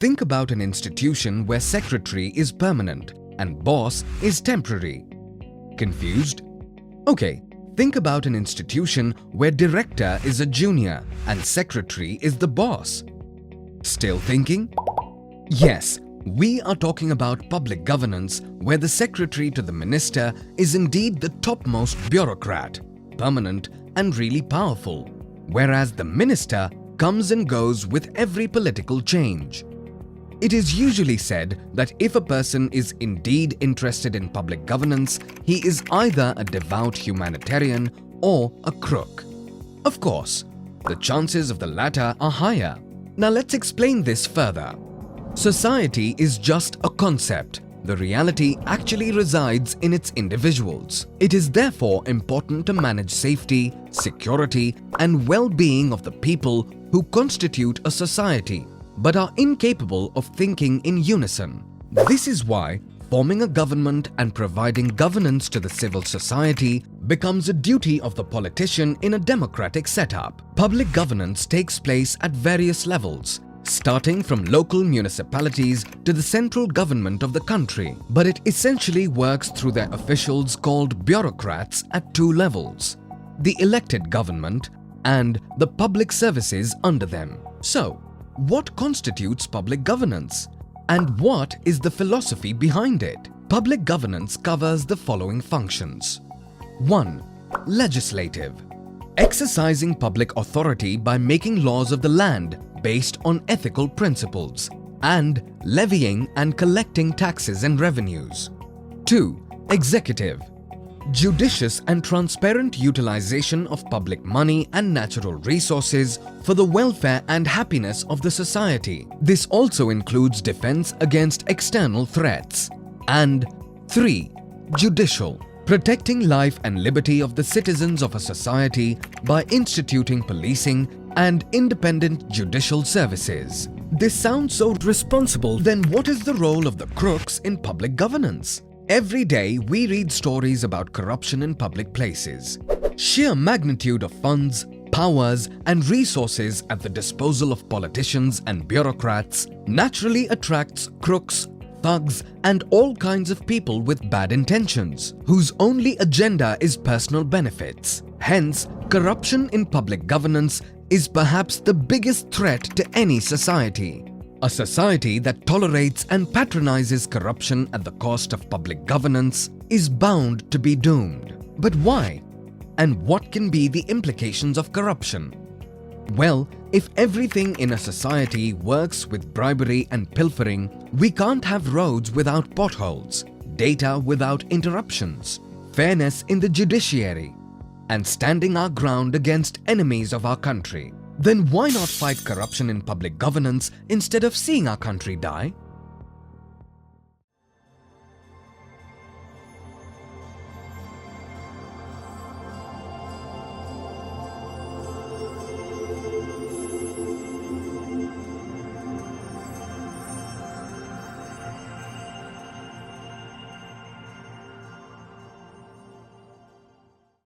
Think about an institution where secretary is permanent and boss is temporary. Confused? Okay, think about an institution where director is a junior and secretary is the boss. Still thinking? Yes, we are talking about public governance where the secretary to the minister is indeed the topmost bureaucrat, permanent and really powerful, whereas the minister comes and goes with every political change. It is usually said that if a person is indeed interested in public governance, he is either a devout humanitarian or a crook. Of course, the chances of the latter are higher. Now let's explain this further. Society is just a concept. The reality actually resides in its individuals. It is therefore important to manage safety, security, and well-being of the people who constitute a society, but are incapable of thinking in unison. This is why forming a government and providing governance to the civil society becomes a duty of the politician in a democratic setup. Public governance takes place at various levels, starting from local municipalities to the central government of the country, but it essentially works through their officials called bureaucrats at two levels: the elected government and the public services under them. So, what constitutes public governance? And what is the philosophy behind it? Public governance covers the following functions. 1. Legislative. Exercising public authority by making laws of the land based on ethical principles and levying and collecting taxes and revenues. 2. Executive. Judicious and transparent utilization of public money and natural resources for the welfare and happiness of the society. This also includes defense against external threats. And 3. Judicial. Protecting life and liberty of the citizens of a society by instituting policing and independent judicial services. This sounds so responsible. Then what is the role of the crooks in public governance? Every day we read stories about corruption in public places. Sheer magnitude of funds, powers and resources at the disposal of politicians and bureaucrats naturally attracts crooks, thugs and all kinds of people with bad intentions, whose only agenda is personal benefits. Hence, corruption in public governance is perhaps the biggest threat to any society. A society that tolerates and patronizes corruption at the cost of public governance is bound to be doomed. But why? And what can be the implications of corruption? Well, if everything in a society works with bribery and pilfering, we can't have roads without potholes, data without interruptions, fairness in the judiciary, and standing our ground against enemies of our country. Then why not fight corruption in public governance instead of seeing our country die?